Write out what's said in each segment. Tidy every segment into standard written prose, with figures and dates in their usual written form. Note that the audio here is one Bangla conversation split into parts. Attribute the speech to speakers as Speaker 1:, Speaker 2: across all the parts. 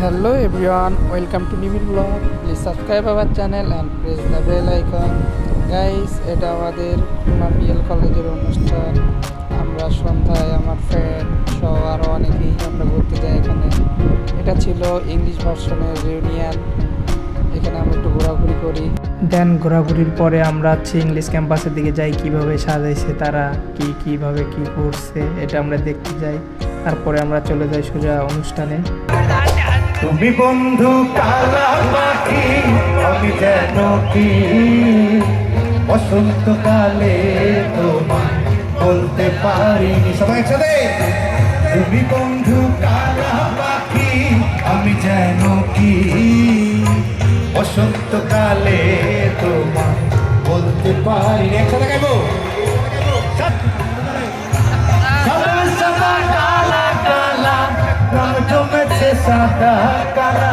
Speaker 1: Hello everyone, welcome to Nimir Vlog. Please subscribe our channel and press the bell icon. Guys, এটা আমাদের খুলনা বিএল কলেজের অনুষ্ঠান। আমরা সন্ধ্যায় আমার ফ্রেন্ড সহ আরও অনেকেই আমরা ঘুরতে যাই এখানে। এটা ছিল ইংলিশ ভার্সনের রিউনিয়ন। এখানে আমরা একটু ঘোরাঘুরি করি। দেন ঘোরাঘুরির পরে আমরা ইংলিশ ক্যাম্পাসের দিকে যাই, কিভাবে সাজাইছে তারা, কিভাবে কি করছে এটা আমরা দেখতে যাই। তারপরে আমরা চলে যাই সোজা অনুষ্ঠানে।
Speaker 2: তুমি বন্ধু কালা পাখি, আমি যেন কি বসন্তকালে তোমায় বলতে পারিনি। সবাই একসাথে, তুমি বন্ধু কালা পাখি, আমি যেন কি বসন্তকালে তোমায় বলতে পারিনি। একসাথে গাইবো। সাদা কালা,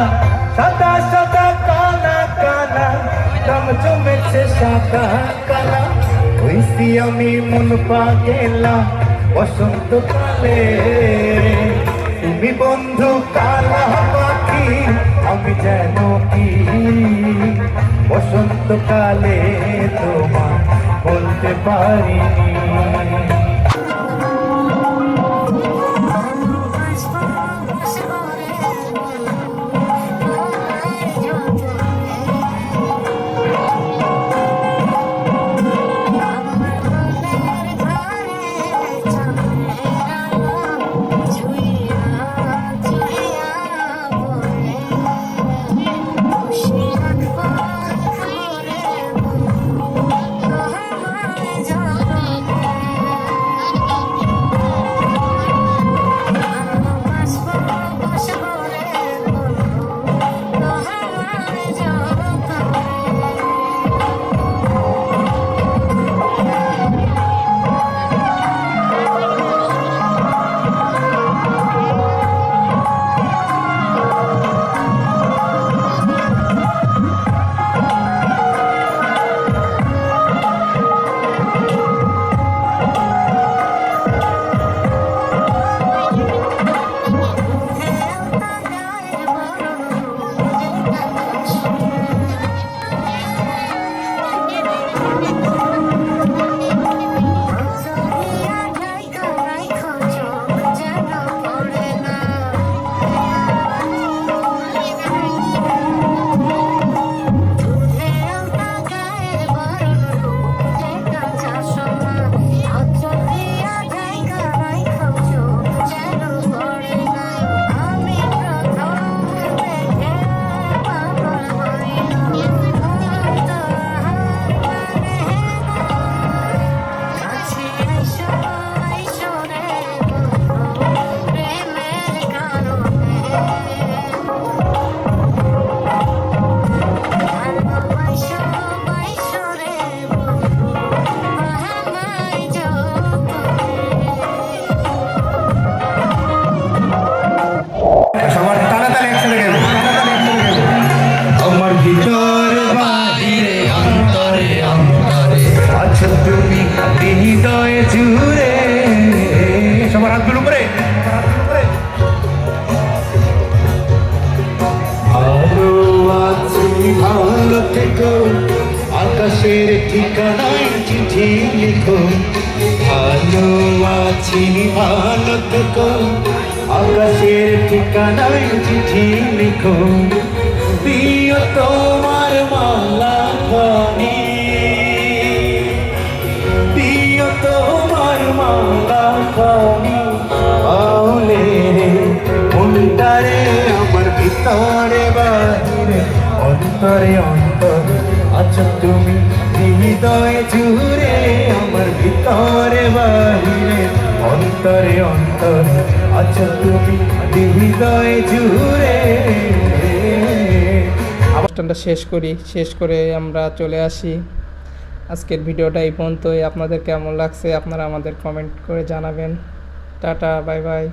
Speaker 2: সাদা সাদা কালা কালা, রং জমেছে সাদা কালা। হইছি আমি মন পাগেলা বসন্তকালে। তুমি বন্ধু কালা পাখি, আমি যেন কি বসন্তকালে তোমায় বলতে পারিনি। তুমি হৃদয়ে জুড়ে, সবার হাতগুলো করে ভালো আছি, ভালো থেকো, আকাশের ঠিকানায় চিঠি লিখো। ভালো আছি, ভালো থেকো, আকাশের ঠিকানায় চিঠি লিখো। প্রিয় তোমার মালা খানি, তোমার মালা খানি আউলে রে মনটারে, আমার ভিতরে বাহিরে অন্তরে অন্তরে আছো তুমি হৃদয়ে জুড়ে। আমার ভিতরে বাহিরে অন্তরে অন্তরে আছো তুমি হৃদয়ে জুড়ে।
Speaker 1: অনুষ্ঠানটা শেষ করে আমরা চলে আসি। আজকের ভিডিওটা এই পর্যন্তই। আপনাদের কেমন লাগছে আপনারা আমাদের কমেন্ট করে জানাবেন। Tata, bye bye.